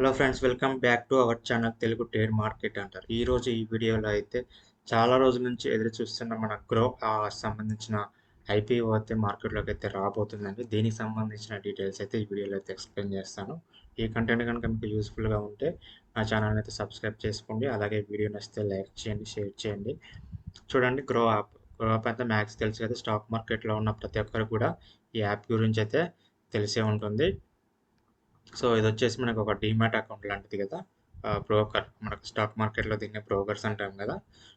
Hello friends, welcome back to our channel Telugu trade market అంటారు. ఈరోజు ఈ వీడియోలో అయితే చాలా రోజుల నుంచి ఎదురు చూస్తున్న మన గ్రో సంబంధించిన ఐపీఓ అయితే మార్కెట్లోకి అయితే రాబోతుందండి. దీనికి సంబంధించిన డీటెయిల్స్ అయితే ఈ వీడియోలో అయితే ఎక్స్ప్లెయిన్ చేస్తాను. ఈ కంటెంట్ కనుక మీకు యూస్ఫుల్గా ఉంటే నా ఛానల్ అయితే సబ్స్క్రైబ్ చేసుకోండి. అలాగే వీడియో నచ్చితే లైక్ చేయండి, షేర్ చేయండి. చూడండి, గ్రో యాప్ అయితే మ్యాక్స్ తెలుసు కదా. స్టాక్ మార్కెట్లో ఉన్న ప్రతి ఒక్కరు కూడా ఈ యాప్ గురించి అయితే తెలిసే ఉంటుంది. సో ఇది వచ్చేసి మనకు ఒక డీమ్యాట్ అకౌంట్ లాంటిది కదా. బ్రోకర్, మనకు స్టాక్ మార్కెట్లో దీన్ని బ్రోకర్స్ అంటాం కదా.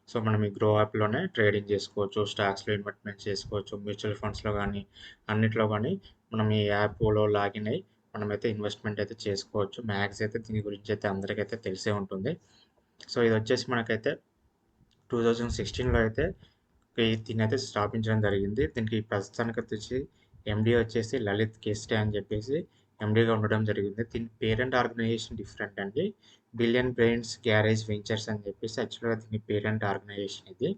సో మనం ఈ గ్రో యాప్లోనే ట్రేడింగ్ చేసుకోవచ్చు, స్టాక్స్లో ఇన్వెస్ట్మెంట్ చేసుకోవచ్చు, మ్యూచువల్ ఫండ్స్లో కానీ అన్నిట్లో కానీ మనం ఈ యాప్లో లాగిన్ అయ్యి మనమైతే ఇన్వెస్ట్మెంట్ అయితే చేసుకోవచ్చు. మ్యాక్స్ అయితే దీని గురించి అయితే అందరికైతే తెలిసే ఉంటుంది. సో ఇది వచ్చేసి మనకైతే 2016లో అయితే దీన్ని అయితే స్థాపించడం జరిగింది. దీనికి ప్రస్తుతానికి వచ్చేసి ఎండీ వచ్చేసి లలిత్ కేస్టే అని చెప్పేసి ఎండీగా ఉండడం జరిగింది. దీని పేరెంట్ ఆర్గనైజేషన్ డిఫరెంట్ అండి. బిలియన్ బ్రెయిన్స్ గ్యారేజ్ వెంచర్స్ అని చెప్పేసి యాక్చువల్గా దీని పేరెంట్ ఆర్గనైజేషన్ ఇది.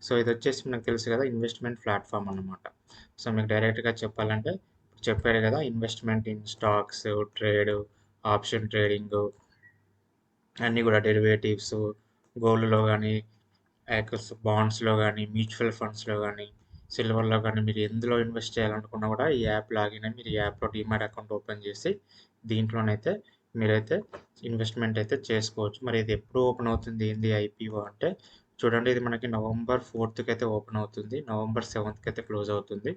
సో ఇది వచ్చేసి మనకు తెలుసు కదా, ఇన్వెస్ట్మెంట్ ప్లాట్ఫామ్ అన్నమాట. సో మీకు డైరెక్ట్గా చెప్పాలంటే చెప్పాడు కదా, investment in stocks, trade, option trading, అన్నీ కూడా డెరివేటివ్స్, గోల్డ్లో కానీ, బాండ్స్లో కానీ, మ్యూచువల్ ఫండ్స్లో కానీ, సిల్వర్లో కానీ మీరు ఎందులో ఇన్వెస్ట్ చేయాలనుకున్నా కూడా ఈ యాప్ లాగిన్ అయ్యి మీరు ఈ యాప్లో డీమాట్ అకౌంట్ ఓపెన్ చేసి దీంట్లోనైతే మీరైతే ఇన్వెస్ట్మెంట్ అయితే చేసుకోవచ్చు. మరి ఇది ఎప్పుడు ఓపెన్ అవుతుంది, ఏంది ఐపీఓ అంటే చూడండి, ఇది మనకి నవంబర్ 4th అయితే ఓపెన్ అవుతుంది, నవంబర్ 7th అయితే క్లోజ్ అవుతుంది.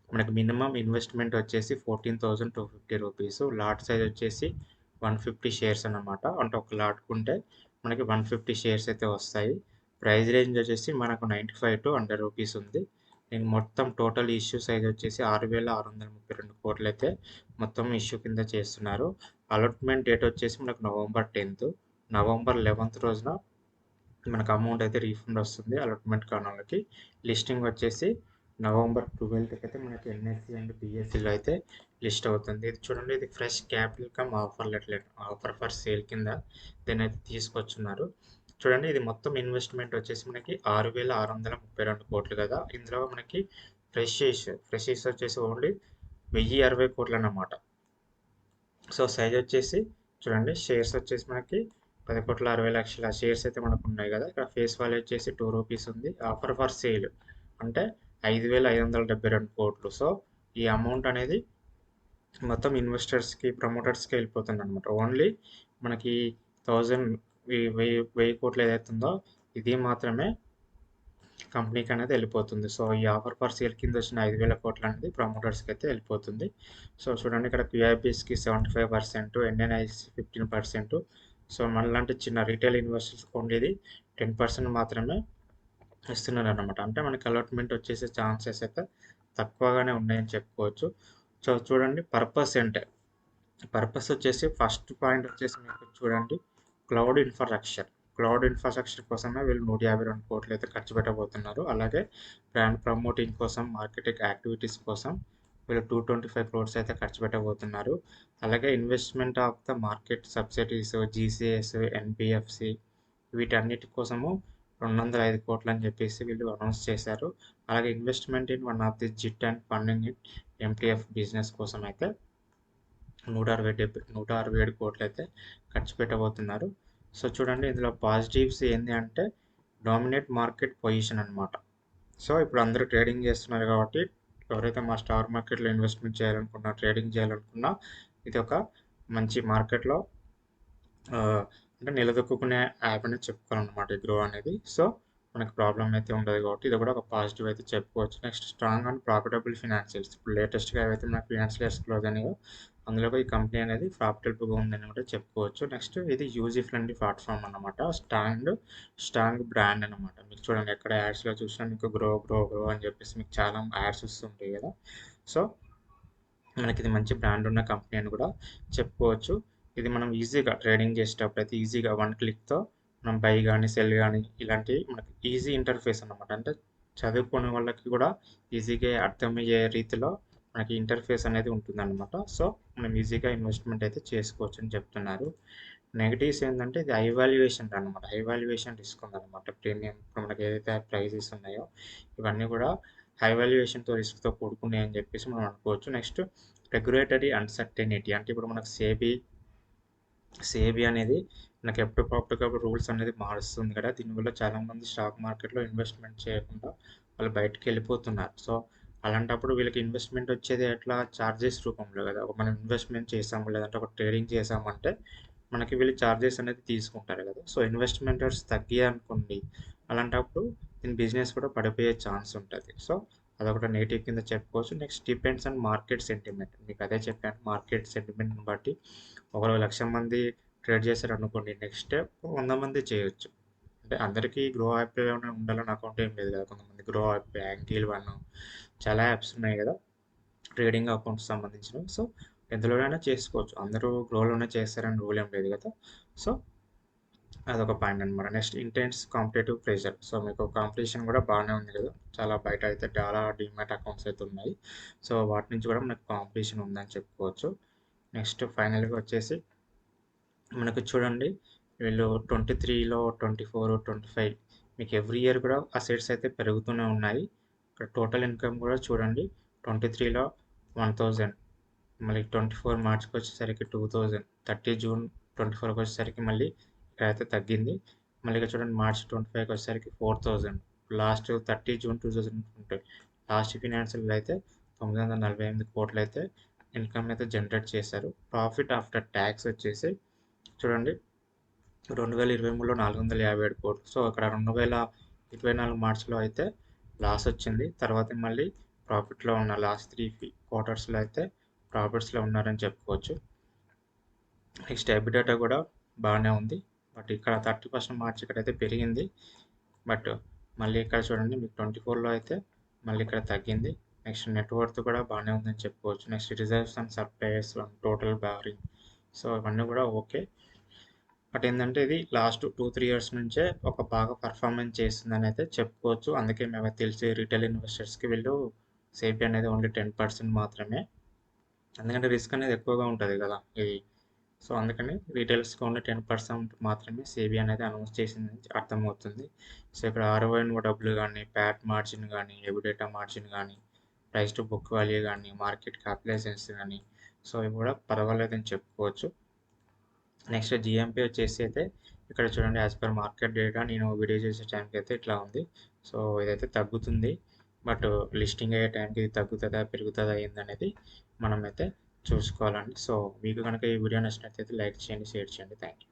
మనకి మినిమం ఇన్వెస్ట్మెంట్ వచ్చేసి 14,250 రూపీస్. లాట్ సైజ్ వచ్చేసి 150 షేర్స్ అన్నమాట. అంటే ఒక లాట్ కొంటే మనకి 150 షేర్స్ అయితే వస్తాయి. ప్రైస్ రేంజ్ వచ్చేసి మనకు 95 to 100 రూపీస్ ఉంది. నేను మొత్తం టోటల్ ఇష్యూ సైజ్ వచ్చేసి 6,632 కోట్లు అయితే మొత్తం ఇష్యూ కింద చేస్తున్నారు. అలాట్మెంట్ డేట్ వచ్చేసి మనకు నవంబర్ 10th. నవంబర్ 11th రోజున మనకు అమౌంట్ అయితే రీఫండ్ వస్తుంది అలాట్మెంట్ కానోళ్ళకి. లిస్టింగ్ వచ్చేసి నవంబర్ 12th అయితే మనకి ఎన్ఎస్సి అండ్ బిఎస్సిలో అయితే లిస్ట్ అవుతుంది. ఇది చూడండి, ఇది fresh capital come offer letter, offer for sale కింద దీన్ని అయితే తీసుకొచ్చున్నారు. చూడండి, ఇది మొత్తం ఇన్వెస్ట్మెంట్ వచ్చేసి మనకి 6,632 కోట్లు కదా. ఇందులో మనకి ఫ్రెష్ వచ్చేసి ఓన్లీ 1,060 కోట్లు అన్నమాట. సో సైజ్ వచ్చేసి చూడండి, షేర్స్ వచ్చేసి మనకి 10,60,00,000 షేర్స్ అయితే మనకు ఉన్నాయి కదా. ఇక్కడ ఫేస్ వాల్యూ వచ్చేసి 2 రూపీస్ ఉంది. ఆఫర్ ఫర్ సేల్ అంటే 5,572 కోట్లు. సో ఈ అమౌంట్ అనేది మొత్తం ఇన్వెస్టర్స్కి, ప్రమోటర్స్కి వెళ్ళిపోతుంది అనమాట. ఓన్లీ మనకి 1000 కోట్లు ఏదైతే ఉందో ఇది మాత్రమే కంపెనీకి అనేది వెళ్ళిపోతుంది. సో ఈ ఆఫర్ ఫర్ సేల్ కింద వచ్చిన 5,000 కోట్లు అనేది ప్రమోటర్స్కి అయితే వెళ్ళిపోతుంది. సో చూడండి, ఇక్కడ క్యూఐబీస్కి 75%, ఎన్ఎన్ఐసి 15%. సో మనలాంటి చిన్న రీటైల్ ఇన్వెస్టర్స్ ఓన్లీ ఇది 10% మాత్రమే ఇస్తున్నారు అనమాట. అంటే మనకి అలాట్మెంట్ వచ్చేసే ఛాన్సెస్ అయితే తక్కువగానే ఉన్నాయని చెప్పుకోవచ్చు. సో చూడండి, పర్పస్ వచ్చేసి ఫస్ట్ పాయింట్ వచ్చేసి మీకు చూడండి, క్లౌడ్ ఇన్ఫ్రాస్ట్రక్చర్ కోసమే వీళ్ళు 152 కోట్లు అయితే ఖర్చు పెట్టబోతున్నారు. అలాగే బ్రాండ్ ప్రమోటింగ్ కోసం, మార్కెటింగ్ యాక్టివిటీస్ కోసం వీళ్ళు 225 క్రోర్స్ అయితే ఖర్చు పెట్టబోతున్నారు. అలాగే investment of the market subsidies, GCS, NBFC వీటన్నిటి కోసము 205 కోట్లు అని చెప్పేసి వీళ్ళు అనౌన్స్ చేశారు. అలాగే investment in one of the JIT and funding in MTF business కోసం అయితే 167 కోట్లు అయితే ఖర్చు పెట్టబోతున్నారు. సో చూడండి, ఇందులో పాజిటివ్స్ ఏంటి అంటే డామినేట్ మార్కెట్ పొజిషన్ అనమాట. సో ఇప్పుడు అందరూ ట్రేడింగ్ చేస్తున్నారు కాబట్టి ఎవరైతే మా స్టాక్ మార్కెట్లో ఇన్వెస్ట్మెంట్ చేయాలనుకున్నా, ట్రేడింగ్ చేయాలనుకున్నా ఇది ఒక మంచి మార్కెట్లో అంటే నిలదొక్కునే యాప్ అనేది చెప్పుకోవాలన్నమాట ఈ గ్రో అనేది. సో మనకు ప్రాబ్లం అయితే ఉండదు కాబట్టి ఇది కూడా ఒక పాజిటివ్ అయితే చెప్పుకోవచ్చు. Next, strong and profitable financials. ఇప్పుడు లేటెస్ట్గా ఏవైతే మనకు ఫినాన్షియల్ ఇయర్స్ క్లోజ్ అనేవో అందులో ఈ కంపెనీ అనేది ప్రాఫిటబుల్గా ఉందని కూడా చెప్పుకోవచ్చు. నెక్స్ట్, ఇది యూజర్ ఫ్రెండ్లీ ప్లాట్ఫామ్ అనమాట. స్ట్రాంగ్ బ్రాండ్ అనమాట. మీకు చూడండి, ఎక్కడ యాడ్స్లో చూసినా మీకు గ్రో అని చెప్పేసి మీకు చాలా యాడ్స్ వస్తుంటాయి కదా. సో మనకి ఇది మంచి బ్రాండ్ ఉన్న కంపెనీ అని కూడా చెప్పుకోవచ్చు. ఇది మనం ఈజీగా ట్రేడింగ్ చేసేటప్పుడు అయితే ఈజీగా 1 క్లిక్తో మనం బై కానీ, సెల్ కానీ ఇలాంటి మనకి ఈజీ ఇంటర్ఫేస్ అనమాట. అంటే చదువుకునే వాళ్ళకి కూడా ఈజీగా అర్థమయ్యే రీతిలో మనకి ఇంటర్ఫేస్ అనేది ఉంటుందన్నమాట. సో మనం ఈజీగా ఇన్వెస్ట్మెంట్ అయితే చేసుకోవచ్చు అని చెప్తున్నారు. నెగటివ్స్ ఏంటంటే ఇది హై వాల్యుయేషన్ అనమాట. హై వాల్యుయేషన్ రిస్క్ ఉందన్నమాట. ప్రీమియం ఇప్పుడు మనకి ఏదైతే ప్రైజెస్ ఉన్నాయో ఇవన్నీ కూడా హై వాల్యుయేషన్తో రిస్క్తో కూడుకున్నాయి అని చెప్పేసి మనం అనుకోవచ్చు. Next, regulatory uncertainty. అంటే ఇప్పుడు మనకు సేబీ సేబీ అనేది మనకి ఎప్పటికప్పుడు రూల్స్ అనేది మారుస్తుంది కదా! దీనివల్ల చాలామంది స్టాక్ మార్కెట్‌లో ఇన్వెస్ట్‌మెంట్ చేయకుండా వాళ్ళు బయటికెళ్ళిపోతున్నారు. సో, అలాంటప్పుడు వీళ్ళకి ఇన్వెస్ట్‌మెంట్ వచ్చేది ఎట్లా? చార్జెస్ రూపంలో కదా! మనం ఇన్వెస్ట్‌మెంట్ చేసాము, లేదంటే ఒక ట్రేడింగ్ చేసామంటే మనకి వీళ్ళు చార్జెస్ అనేది తీసుకుంటారు కదా! సో, ఇన్వెస్ట్‌మెంటర్స్ తగ్గాయనుకోండి, అలాంటప్పుడు దీని బిజినెస్ కూడా పడిపోయే ఛాన్స్ ఉంటది. సో, అదొకటి నెగెటివ్ కింద చెప్పుకోవచ్చు. Next depends on market sentiment. మీకు అదే చెప్పాను. మార్కెట్ సెంటిమెంట్‌ని బట్టి ఒకవేళ 1,00,000 మంది ట్రేడ్ చేశారనుకోండి, నెక్స్ట్ 100 మంది చేయొచ్చు. అంటే అందరికీ గ్రో యాప్‌లోనే ఉండాలని అకౌంట్ ఏం లేదు కదా! కొంతమంది గ్రో యాప్, యాంకిల్ వన్ చాలా యాప్స్ ఉన్నాయి కదా! ట్రేడింగ్ అకౌంట్స్ సంబంధించినవి. సో, ఎందులోనైనా చేసుకోవచ్చు. అందరూ గ్రోలోనే చేస్తారని రూల్ ఏం లేదు కదా! సో, అదొక పాయింట్ అనమాట. Next intense competitive pressure. So, మీకు కాంపిటీషన్ కూడా బాగానే ఉంది కదా! చాలా బయట అయితే చాలా డీమ్యాట్ అకౌంట్స్ అయితే ఉన్నాయి. సో, వాటి నుంచి కూడా మనకు కాంపిటీషన్ ఉందని చెప్పుకోవచ్చు. నెక్స్ట్ ఫైనల్‌గా వచ్చేసి మనకు చూడండి వీళ్ళు 23లో 24, 25 మీకు ఎవ్రీ ఇయర్ కూడా అసెట్స్ అయితే పెరుగుతూనే ఉన్నాయి. ఇక్కడ టోటల్ ఇన్కమ్ కూడా చూడండి 23లో 1000, మళ్ళీ 24 మార్చ్‌కి వచ్చేసరికి 2000, 30 జూన్ 24కి వచ్చేసరికి మళ్ళీ ఇక్కడైతే తగ్గింది. మళ్ళీ ఇక్కడ చూడండి మార్చ్ 25కి వచ్చేసరికి 4000, లాస్ట్ 30 జూన్ 2020 లాస్ట్ ఫినాన్షియల్ అయితే 948 కోట్లు అయితే ఇన్కమ్ అయితే జనరేట్ చేశారు. ప్రాఫిట్ ఆఫ్టర్ ట్యాక్స్ వచ్చేసి చూడండి 2023లో 457 కోట్లు. సో, అక్కడ 2024 మార్చ్‌లో అయితే లాస్ వచ్చింది. తర్వాత మళ్ళీ ప్రాఫిట్‌లో ఉన్న లాస్ట్ 3 క్వార్టర్స్‌లో అయితే ప్రాఫిట్స్‌లో ఉన్నారని చెప్పుకోవచ్చు. నెక్స్ట్ ఎబిడాటా కూడా బాగానే ఉంది. బట్ ఇక్కడ 30% మార్చ్ ఇక్కడైతే పెరిగింది. బట్ మళ్ళీ ఇక్కడ చూడండి మీకు 24లో అయితే మళ్ళీ ఇక్కడ తగ్గింది. నెక్స్ట్ నెట్ వర్త్ కూడా బాగానే ఉందని చెప్పుకోవచ్చు. Next reserves and suppliers total barring. So, ఇవన్నీ కూడా ఓకే. బట్ ఏంటంటే ఇది లాస్ట్ 2-3 ఇయర్స్ నుంచే ఒక బాగా పర్ఫార్మెన్స్ చేస్తుందని అయితే చెప్పుకోవచ్చు. అందుకే మేమైతే తెలిసి రిటైల్ ఇన్వెస్టర్స్‌కి వీళ్ళు సేఫ్టీ అనేది ఓన్లీ 10% మాత్రమే. ఎందుకంటే రిస్క్ అనేది ఎక్కువగా ఉంటది కదా! ఇది. సో, అందుకని రిటైల్స్‌కి ఓన్లీ 10% మాత్రమే సేబీ అనేది అనౌన్స్ చేసిందని అర్థమవుతుంది. సో, ఇక్కడ ఆర్‌ఓఐ గానీ, ప్యాట్ మార్జిన్ గానీ, ఎబిడేటా మార్జిన్ గానీ, ప్రైస్ టు బుక్ వాల్యూ గానీ, మార్కెట్ క్యాపిటలైజేషన్ గానీ, సో, ఇవి కూడా పర్వాలేదని చెప్పుకోవచ్చు. నెక్స్ట్ జీఎంపీ వచ్చేసి అయితే ఇక్కడ చూడండి యాజ్ పర్ మార్కెట్ డేటా నేను వీడియో చేసే టైంకి అయితే ఇట్లా ఉంది. సో, ఇదైతే తగ్గుతుంది. బట్ లిస్టింగ్ అయ్యే టైంకి ఇది తగ్గుతుందా, పెరుగుతుందా ఏందనేది మనమైతే చూసుకోవాలండి. సో, మీకు కనుక ఈ వీడియో నచ్చినట్లయితే లైక్ చేయండి, షేర్ చేయండి. Thank you.